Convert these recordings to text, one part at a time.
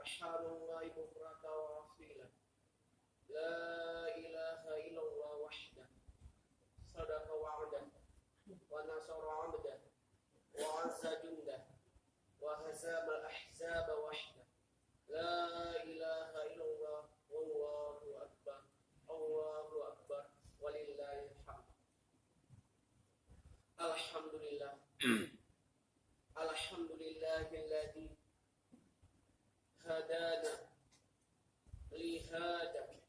subhanallahi bukrata wa asila. La ilaha illallah wahdah. Sadaqa wa'adah. Wa nasara 'abdah. Wa 'azza jundah. Wa hazama al-ahzaba wahdah. La ilaha illallah wallahu akbar. Allahu akbar. Walillahil hamd. Alhamdulillah. Alhamdulillahilladzi hadana li hada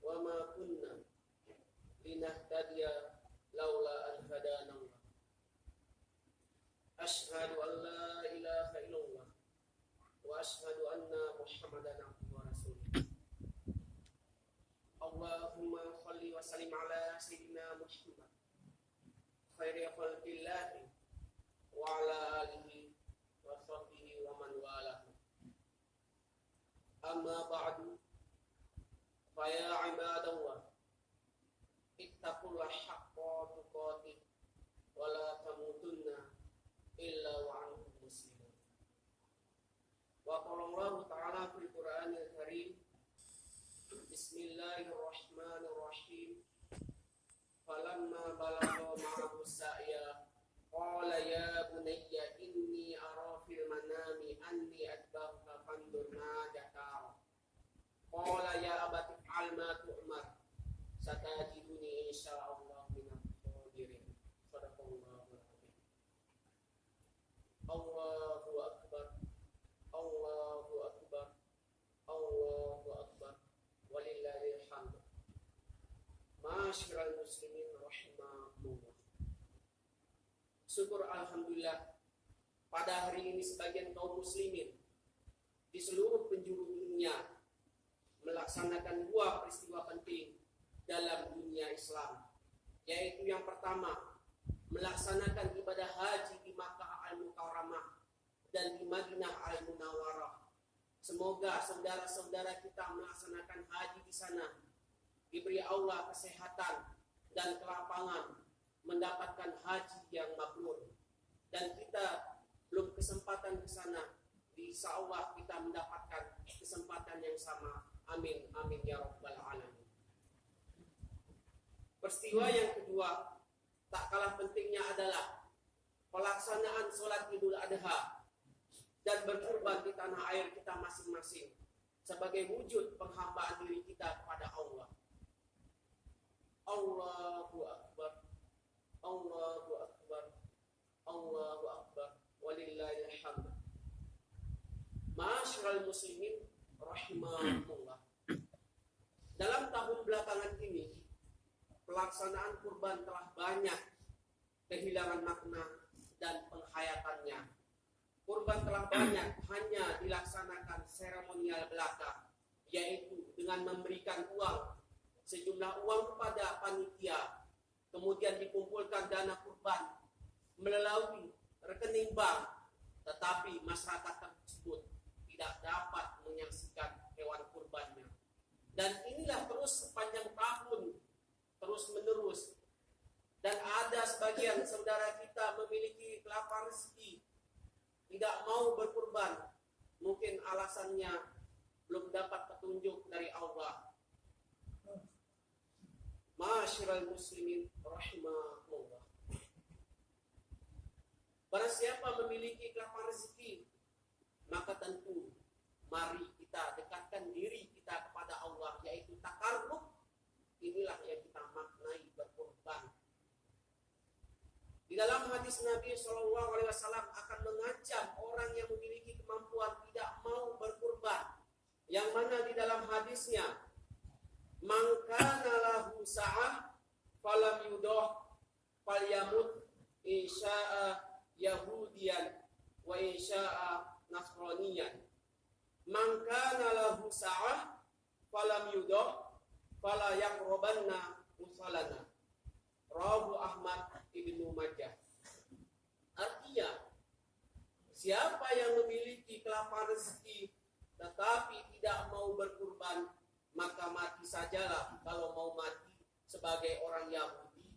wa ma kunna linahtadiya laula an hadana Allah. Asyhadu an la ilaha illallah wa asyhadu anna Muhammadan abduhu wa rasuluh. Allahumma shalli wa sallim ala sayyidina Muhammad khairi khalqillah wa ala alihi wa sahbihi wa man walahu. Amma ba'du, fa ya ibadallah, ittaqullaha haqqa tuqatih wa la tamutunna illa wa antum muslimun. Wa qala Allah ta'ala fil Qur'anil Karim, Bismillahirrahmanirrahim. Falamma balagha ma'ahu sa'ya qala ya bunayya inni ara fil manami anni adbahuka fandur madza tara. Qala ya abati fa'al ma tu'mar satajiduni insyaallah minal sabirin. Shadaqallahul azim. Allahu akbar. Allahu akbar. Allahu akbar. Walillahil hamd. Ma'asyiral muslimin rahimakumullah. Syukur alhamdulillah, pada hari ini sebagian kaum muslimin di seluruh penjuru dunia melaksanakan dua peristiwa penting dalam dunia Islam, yaitu yang pertama, melaksanakan ibadah haji di Makkah Al-Mukarramah dan di Madinah Al-Munawwarah. Semoga saudara-saudara kita melaksanakan haji di sana diberi Allah kesehatan dan kelapangan mendapatkan haji yang mabrur, dan kita belum kesempatan ke sana, insya Allah kita mendapatkan kesempatan yang sama. Amin amin ya rabbal alamin. Peristiwa yang kedua tak kalah pentingnya adalah pelaksanaan sholat Idul Adha dan berkurban di tanah air kita masing-masing sebagai wujud penghambaan diri kita kepada Allah. Allahu akbar. Allahu akbar. Allahu akbar. Walillahil hamd. Ma'asyiral muslimin rahimakumullah. Dalam tahun belakangan ini pelaksanaan kurban telah banyak kehilangan makna dan penghayatannya. Kurban telah banyak hanya dilaksanakan seremonial belaka, yaitu dengan memberikan uang, sejumlah uang kepada panitia, kemudian dikumpulkan dana kurban melalui rekening bank, tetapi masyarakat tersebut tidak dapat menyaksikan hewan kurbannya. Dan inilah terus sepanjang tahun, terus menerus. Dan ada sebagian saudara kita memiliki lapang rezeki, tidak mau berkurban, mungkin alasannya belum dapat petunjuk dari Allah. Ma'asyiral muslimin rahimakumullah. Barang siapa memiliki lapang rezeki, maka tentu mari kita dekatkan diri kita kepada Allah, yaitu takarrub. Inilah yang kita maknai berkurban. Di dalam hadis Nabi SAW akan mengancam orang yang memiliki kemampuan tidak mau berkurban, yang mana di dalam hadisnya, man kana lahu sa'ah falam yudah falyamut insya'a yahudiyan wa insya'a nasraniyan. Man kana lahu sa'ah falam yudah fala yaqrabanna musallana. Rawahu Ahmad Ibnu Majah. Artinya, siapa yang memiliki kelapangan rezeki tetapi tidak mau berkurban, maka mati sajalah kalau mau mati sebagai orang Yahudi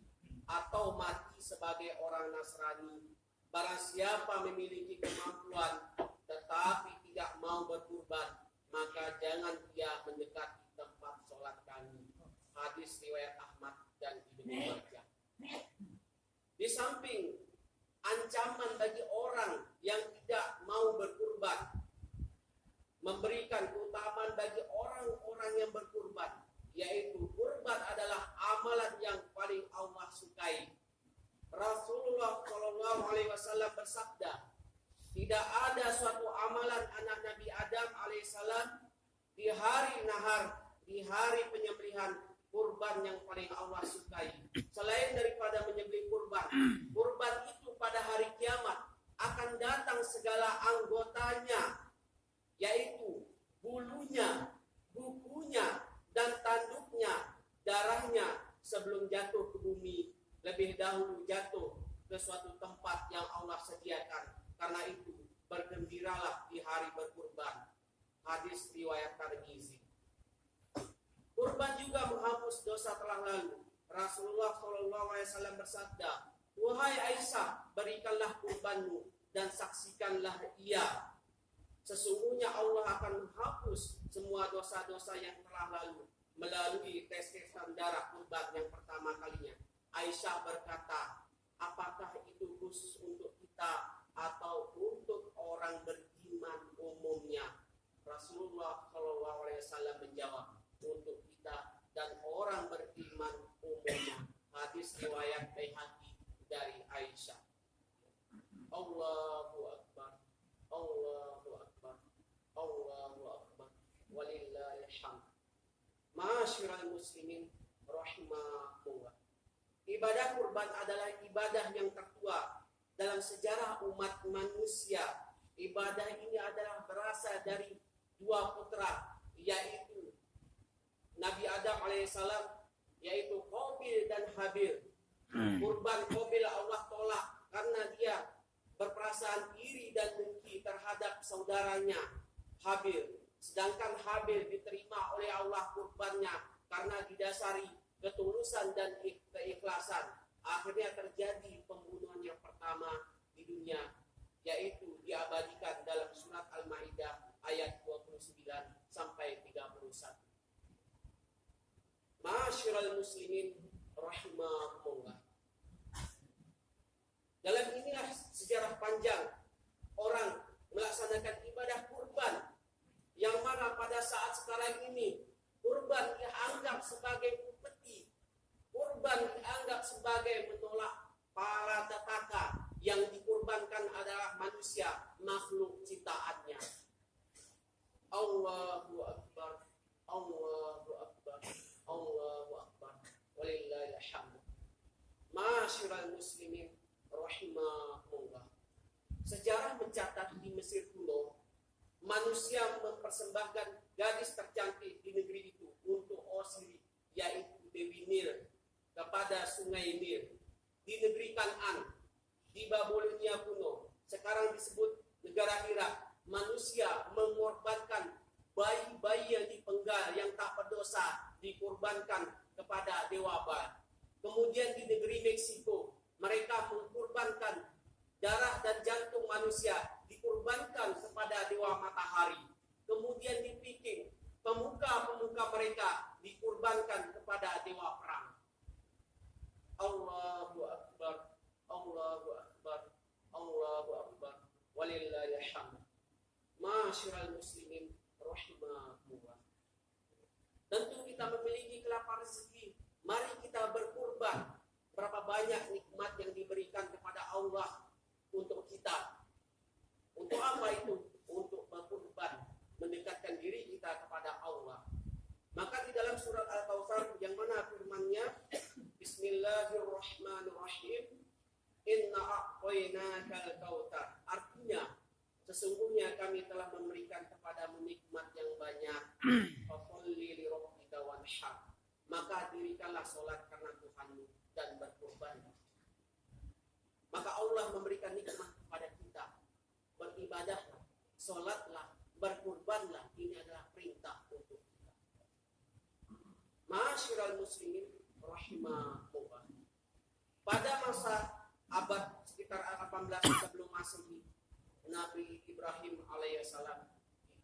atau mati sebagai orang Nasrani. Barang siapa memiliki kemampuan tetapi tidak mau berkurban, maka jangan dia mendekati tempat sholat kami. Hadis riwayat Ahmad dan Ibnu Majah. Di samping ancaman bagi orang yang tidak mau berkurban, memberikan keutamaan bagi orang-orang yang berkurban, yaitu kurban adalah amalan yang paling Allah sukai. Rasulullah Shallallahu Alaihi Wasallam bersabda, tidak ada suatu amalan anak Nabi Adam alaihissalam di hari nahar, di hari penyembelihan, kurban yang paling Allah sukai. Selain daripada menyembelih kurban, kurban itu pada hari kiamat akan datang segala anggotanya, yaitu bulunya, bukunya, dan tanduknya, darahnya sebelum jatuh ke bumi, lebih dahulu jatuh ke suatu tempat yang Allah sediakan. Karena itu bergembiralah di hari berkurban. Hadis riwayat Tirmizi. Kurban juga menghapus dosa telah lalu. Rasulullah SAW bersabda, wahai Aisyah, berikanlah kurbanmu dan saksikanlah ia. Sesungguhnya Allah akan menghapus semua dosa-dosa yang telah lalu melalui tes-tesan darah kurban yang pertama kalinya. Aisyah berkata, apakah itu khusus untuk kita atau untuk orang beriman umumnya? Rasulullah SAW menjawab, untuk kita dan orang beriman umumnya. Hadis riwayat Baihaqi dari Aisyah. Allahu Akbar, Allahu Akbar, Allahu Akbar, walillahil hamd. Ma'asyiral muslimin rahimahullah. Ibadah kurban adalah ibadah yang tertua dalam sejarah umat manusia. Ibadah ini adalah berasal dari dua putra, yaitu Nabi Adam alaihissalam, yaitu Qabil dan Habil. Kurban Qabil Allah tolak karena dia berperasaan iri dan dengki terhadap saudaranya Habil. Sedangkan Habil diterima oleh Allah kurbannya karena didasari ketulusan dan keikhlasan. Akhirnya terjadi pembunuhan yang pertama di dunia, yaitu diabadikan dalam surat Al-Maidah ayat 29 sampai 31. Ma'asyiral muslimin rahimahumullah. Dalam inilah sejarah panjang orang melaksanakan ibadah kurban, yang mana pada saat sekarang ini kurban dianggap sebagai upeti, kurban dianggap sebagai menolak para tetangga. Yang dikurbankan adalah manusia, makhluk ciptaannya. Allahu Akbar, Allahu Akbar, Allahu Akbar, walillahil hamd. Ma'asyiral muslimin rahimahullah. Sejarah mencatat di Mesir kuno, manusia mempersembahkan gadis tercantik di negeri itu untuk Osiris, yaitu Dewi Nil, kepada sungai Nil. Di negeri Kan'an, di Babilonia kuno, sekarang disebut negara Irak, manusia mengorbankan bayi-bayi yang dipenggal yang tak berdosa, dikurbankan kepada dewa Baal. Kemudian di negeri Meksiko, mereka mengkurbankan darah dan jantung manusia, dikurbankan kepada dewa matahari. Kemudian di Peking, pemuka-pemuka mereka dikurbankan kepada dewa perang. Allahu Akbar, Allahu Akbar, Allahu Akbar, walillahil hamd. Ma'asyiral muslimin rahimahullah. Tentu kita memiliki kelaparan rezeki. Mari kita berkurban. Berapa banyak nikmat yang diberikan kepada Allah untuk kita. Untuk apa itu? Untuk berkurban, mendekatkan diri kita kepada Allah. Maka di dalam surat Al-Kautsar yang mana firman-Nya, Bismillahirrahmanirrahim, Inna a'tainakal kautsar. Artinya, sesungguhnya kami telah memberikan kepadamu nikmat yang banyak. Fasholli li rabbika wanhar. Maka dirikanlah salat karena Tuhanmu dan berkurban. Maka Allah memberikan nikmat kepada kita. Beribadahlah, salatlah, berkurbanlah. Ini adalah perintah untuk kita. Ma'asyiral muslimin rahimahullah. Pada masa abad sekitar 18 sebelum Masehi, Nabi Ibrahim alaihissalam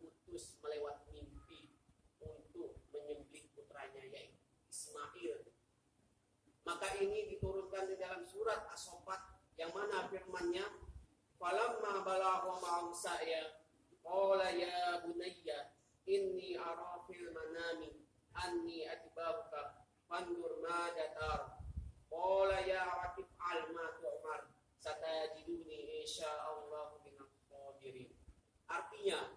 diutus melewat mimpi untuk menyembelih putranya yaitu Ismail. Maka ini diturunkan di dalam surat As-Saffat yang mana firman-Nya, "Falamma balagha ma'ahu sa'ya, qala ya bunayya inni ara fil manami anni atba'uka fandur madza tar." Qala ya atif al ma tu'mar satajiduni insyaallah minal sabirin. Artinya,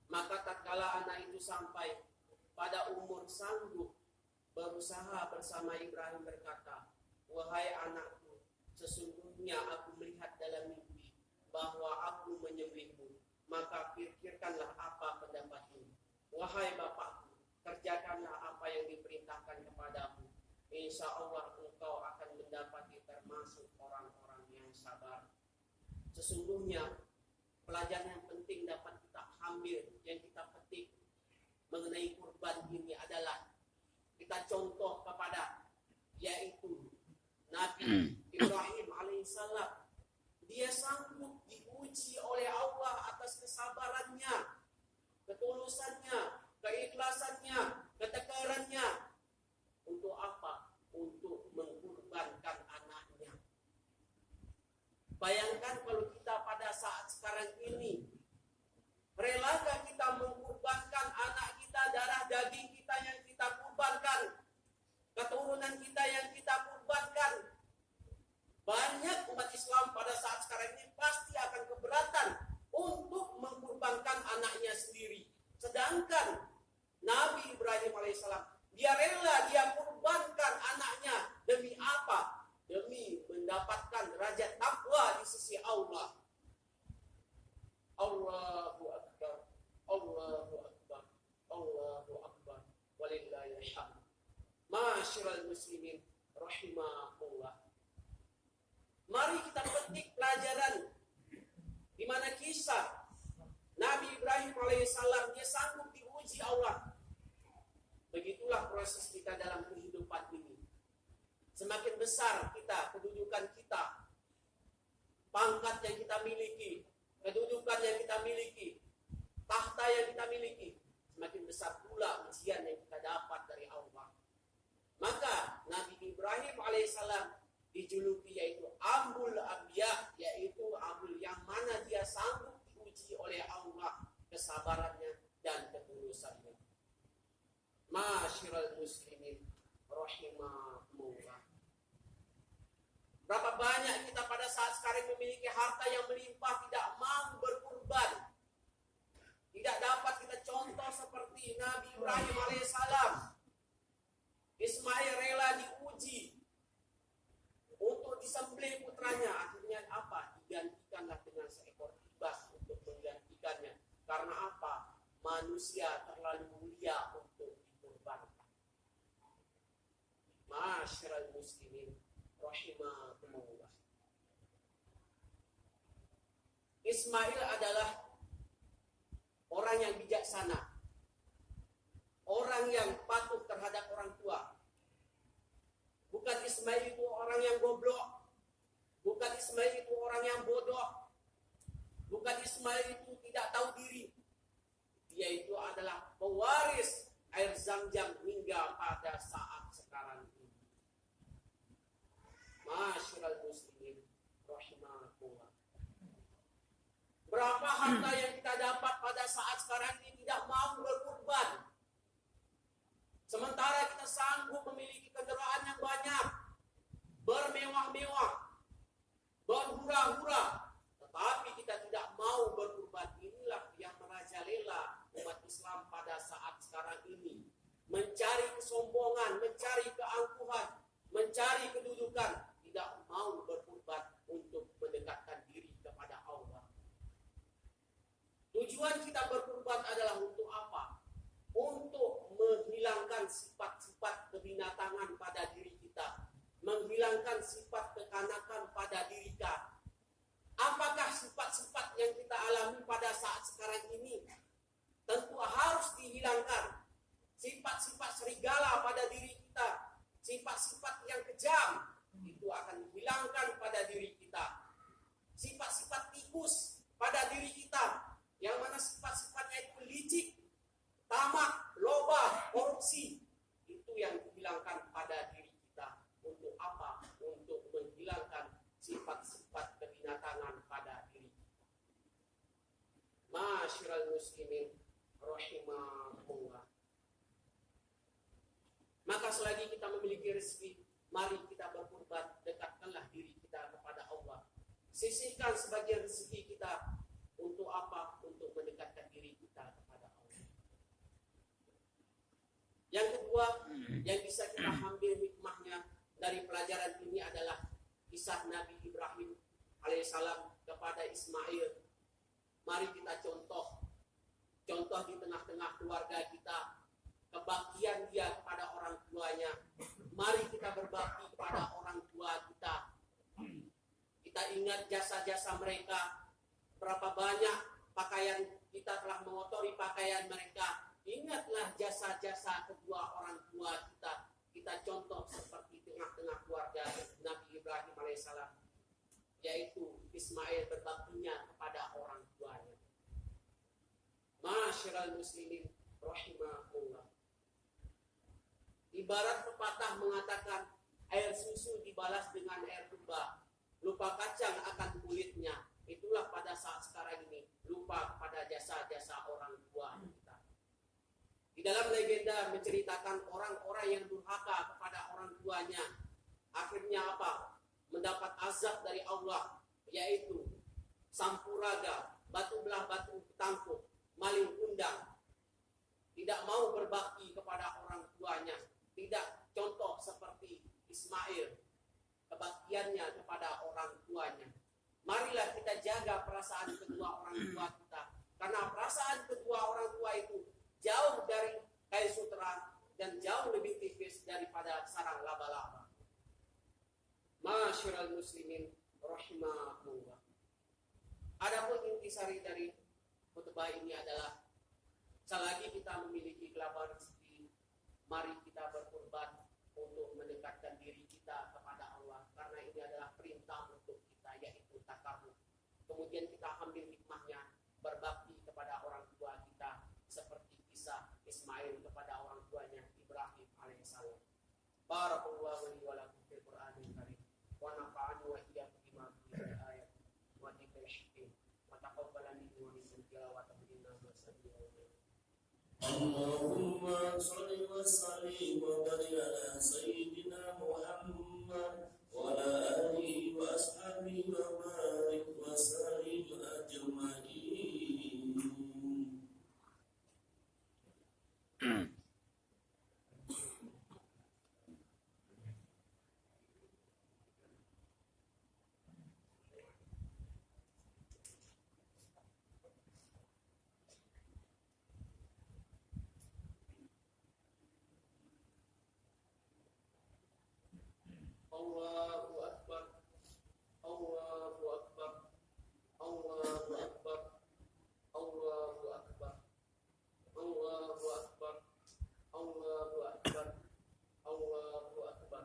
maka tatkala anak itu sampai pada umur sanggup berusaha bersama Ibrahim berkata, "Wahai anakku, sesungguhnya aku melihat dalam mimpi bahwa aku menyembelihmu, maka pikirkanlah apa pendapatmu. Wahai bapakku, kerjakanlah apa yang diperintahkan kepadamu. Insya Allah engkau akan mendapati termasuk orang-orang yang sabar." Sesungguhnya pelajaran yang penting dapat kita ambil, yang kita petik mengenai kurban ini adalah kita contoh kepada yaitu Nabi Ibrahim alaihissalam. Dia sanggup diuji oleh Allah atas kesabarannya, ketulusannya, keikhlasannya, ketekarannya. Untuk apa? Untuk mengkurbankan anaknya. Bayangkan kalau kita pada saat sekarang ini, relakah kita mengkurbankan anak kita, darah daging kita yang kita kurbankan, keturunan kita yang kita kurbankan? Banyak umat Islam pada saat sekarang ini pasti akan keberatan untuk mengkurbankan anaknya sendiri. Sedangkan Nabi Ibrahim alaihissalam, dia rela, dia kurbankan anaknya. Demi apa? Demi mendapatkan derajat takwa di sisi Allah. Allahu Akbar, Allahu Akbar, Allahu Akbar, walillahil hamd. Ma'asyiral muslimin rahimahullah. Mari kita petik pelajaran di mana kisah Nabi Ibrahim alaihissalam, dia sanggup diuji Allah. Begitulah proses kita dalam kehidupan ini. Semakin besar kita, kedudukan kita, pangkat yang kita miliki, kedudukan yang kita miliki, tahta yang kita miliki, semakin besar pula ujian yang kita dapat dari Allah. Maka Nabi Ibrahim alaihissalam dijuluki yaitu Abul Anbiya, yaitu Abul yang mana dia sanggup diuji oleh Allah kesabarannya dan ketulusannya. Ma'asyiral muslimin rahimahumullah. Berapa banyak kita pada saat sekarang memiliki harta yang melimpah tidak mau berkurban. Tidak dapat kita contoh seperti Nabi Ibrahim alaihissalam. Ismail rela diuji untuk disembelih putranya. Akhirnya apa? Digantikanlah dengan seekor kibas untuk menggantikannya. Karena apa? Manusia terlalu mulia untuk dikurbankan. Ma'asyiral muslimin rahimahumullah. Ismail adalah orang yang bijaksana, orang yang patuh terhadap orang tua. Bukan Ismail itu orang yang goblok, bukan Ismail itu orang yang bodoh, bukan Ismail itu tidak tahu diri. Dia itu adalah pewaris air Zam-Zam hingga pada saat sekarang ini. Ma'asyiral muslimin rahimahullah. Berapa harta yang kita dapat pada saat sekarang ini tidak mau berkurban. Sementara kita sanggup memiliki kendaraan yang banyak, bermewah-mewah, berhura-hura, tetapi kita tidak mau berkurban. Inilah yang merajalela umat Islam pada saat sekarang ini. Mencari kesombongan, mencari keangkuhan, mencari kedudukan, tidak mau berkurban untuk mendekatkan diri kepada Allah. Tujuan kita berkurban adalah untuk apa? Untuk menghilangkan sifat-sifat kebinatangan pada diri kita, menghilangkan sifat kekanakan pada diri kita. Apakah sifat-sifat yang kita alami pada saat sekarang ini? Tentu harus dihilangkan. Sifat-sifat serigala pada diri kita, sifat-sifat yang kejam, itu akan dihilangkan pada diri kita. terjerumus pada diri kita, yang mana sifat-sifatnya itu licik, tamak, loba, korupsi. Itu yang dihilangkan pada diri kita. Untuk apa? Untuk menghilangkan sifat-sifat kebinatangan pada diri kita. Ma'asyiral muslimin rahimahumullah. Maka selagi kita memiliki rezeki, mari kita berkurban, dekatkanlah diri kita kepada Allah. Sisihkan sebagian rezeki kita untuk apa? Untuk mendekatkan diri kita kepada Allah. Yang kedua, yang bisa kita ambil hikmahnya dari pelajaran ini adalah kisah Nabi Ibrahim alaihissalam kepada Ismail. Mari kita contoh di tengah-tengah keluarga kita, kebaktian dia kepada orang tuanya. Mari kita berbakti kepada orang tua kita. Kita ingat jasa-jasa mereka, berapa banyak pakaian kita telah mengotori pakaian mereka. Ingatlah jasa-jasa kedua orang tua kita. Kita contoh seperti tengah-tengah keluarga Nabi Ibrahim alaihissalam, yaitu Ismail berbaktinya kepada orang tuanya. Ma'asyiral muslimin rahimahullah. Ibarat pepatah mengatakan, air susu dibalas dengan air lupa. Lupa kacang akan kulitnya. Itulah pada saat sekarang ini, lupa pada jasa-jasa orang tua kita. Di dalam legenda menceritakan orang-orang yang durhaka kepada orang tuanya, akhirnya apa? Mendapat azab dari Allah, yaitu sampuraga, batu belah batu tampuk, maling undang, tidak mau berbakti kepada orang tuanya, tidak contoh seperti Ismail, kebaktiannya kepada orang tuanya. Marilah kita jaga perasaan kedua orang tua kita, karena perasaan kedua orang tua itu jauh dari kain sutra dan jauh lebih tipis daripada sarang laba-laba. Ma'asyiral muslimin rahimahullah. Adapun intisari dari khutbah ini adalah, selagi kita memiliki kelaparan rezeki, mari kita berkorban untuk mendekatkan diri kita kepada Allah, karena ini adalah perintah untuk kita, yaitu takarrub. Kemudian kita ambil hikmahnya, berbakti kepada orang tua kita seperti kisah Ismail kepada orang tuanya Ibrahim alaihissalam. Barakallahu li wa lakum fil Qur'anil karim wa nafa'ani wa iyyakum bima fihi ayat wa dzikril hakim wa taqabbal minni wa minkum tilawatan innahu sami'un alim. Allahumma shalli wa sallim wa barik ala sayyidina Muhammad wa ala alihi wa ashabihi wa barik wa sallim ajma'in. Allahu akbar, Allahu akbar, Allahu akbar, Allahu akbar, Allahu akbar, Allahu akbar, Allahu akbar,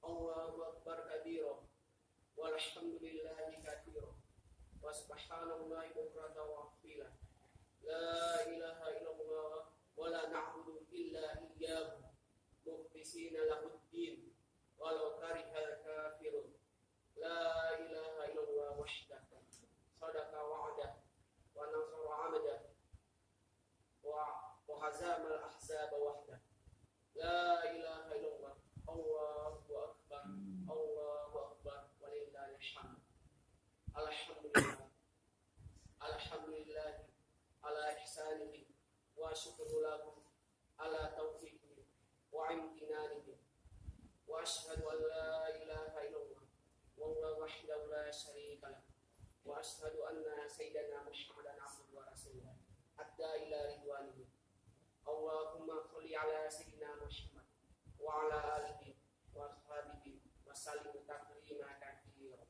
Allahu akbar kabira, walhamdulillahi katsira, wa subhanallahi bukratan wa asila. La ilaha illallah wa la na'budu illa iyyahu mukhlisina lahuddin walau karihal kafirun. La ilaha illallah wahdah, sadaqa wa'dah, wa nasara 'abdah, wa hazamal ahzaba wahdah. La ilaha illallah, Allahu akbar, Allahu akbar, walillahil hamd. Alhamdulillah, alhamdulillah ala ihsanihi wa syukru lahu ala taufiqihi wa imtinanihi. Wa ashhadu an la ilaha illallah wallahu wahdahu la syarika lah. Wa ashhadu anna sayyidana Muhammadan abduhu wa rasuluh adda ila ridwanihi. Allahumma shalli ala sayyidina Muhammad wa ala alihi wa ashabihi wa sallim taslima katsira.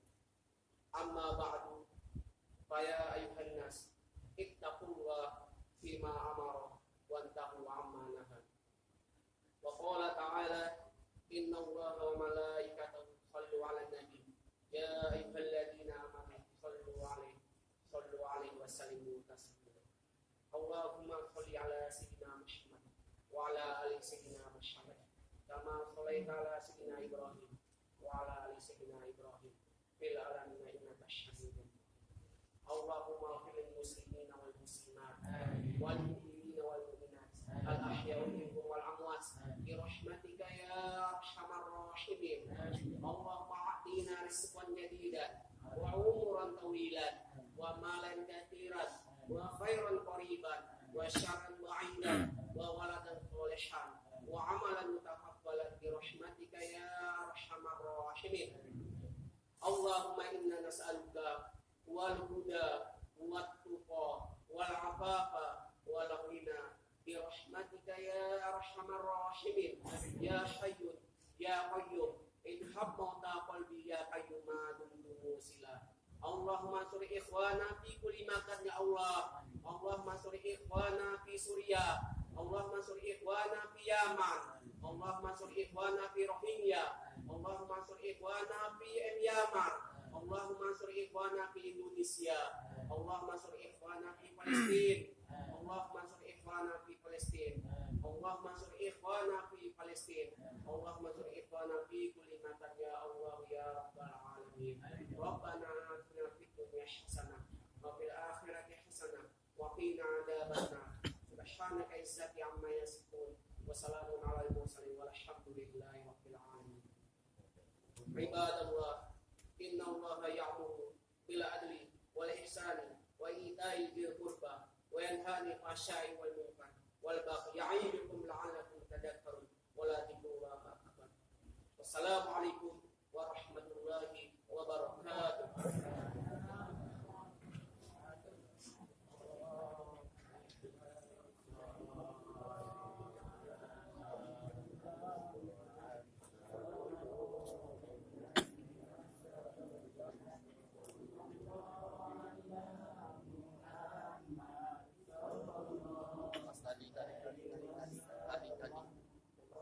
Amma ba'du, fa ya ayyuhan nas ittaqullah fima amara wa antahu amma naha. Wa qala ta'ala, inna allaha wa malaikatahu yushallu 'alan nabi ya ayyuhalladzina amanu sallu وسلموا تسليما. اللهم صل على سيدنا محمد وعلى آل سيدنا محمد كما صليت على سيدنا إبراهيم وعلى آل سيدنا إبراهيم في العالمين إنك حميد مجيد. اللهم اغفر للمسلمين والمسلمات والمؤمنين والمؤمنات الأحياء منهم والأموات برحمتك يا أرحم الراحمين. اللهم أعطنا رزقا جديدا وعمرا طويلا ومالا كثيرا وخيرا قريبا وشرا بعيدا وولدا صالحا وعملا متقبلا برحمتك يا أرحم الراحمين. اللهم إنا نسألك والهدى والتقى والعفاف والغنى برحمتك يا أرحم الراحمين. يا حي يا قيوم ارحم موتى قلبي يا قيوم ما دمت موصلا. اللهم انصر إخوانا في كل مكان يا الله. اللهم انصر إخوانا في سوريا. اللهم انصر إخوانا في يمن. اللهم انصر إخوانا في روهينيا. اللهم انصر إخوانا في اليمن. اللهم انصر إخوانا في إندونيسيا. اللهم انصر إخوانا في فلسطين. اللهم انصر إخوانا في فلسطين. اللهم انصر إخوانا في فلسطين. اللهم انصر إخوانا في كل مكان يا الله يا رب العالمين. ربنا آتنا في الدنيا حسنة وفي الآخرة حسنة وقنا عذاب النار. سبحانك عزتك عما يصفون وسلام على المرسلين والحمد لله رب العالمين. عباد الله إن الله يأمر بالعدل والإحسان وإيتاء ذي القربى وينهى عن الفحشاء والمنكر والبغي يعظكم لعلكم تذكرون ولا تذكروا الله أكبر. والسلام عليكم ورحمة الله وبركاته.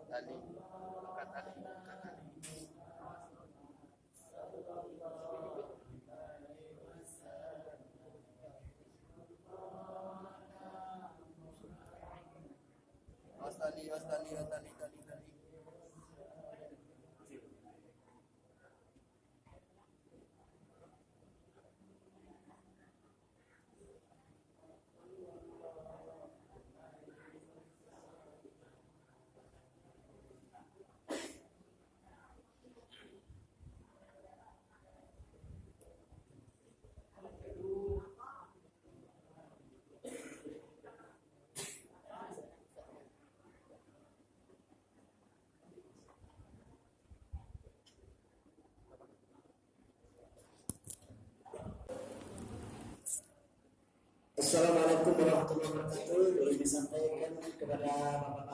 Tali. Assalamualaikum warahmatullahi wabarakatuh. Boleh disampaikan kepada Bapak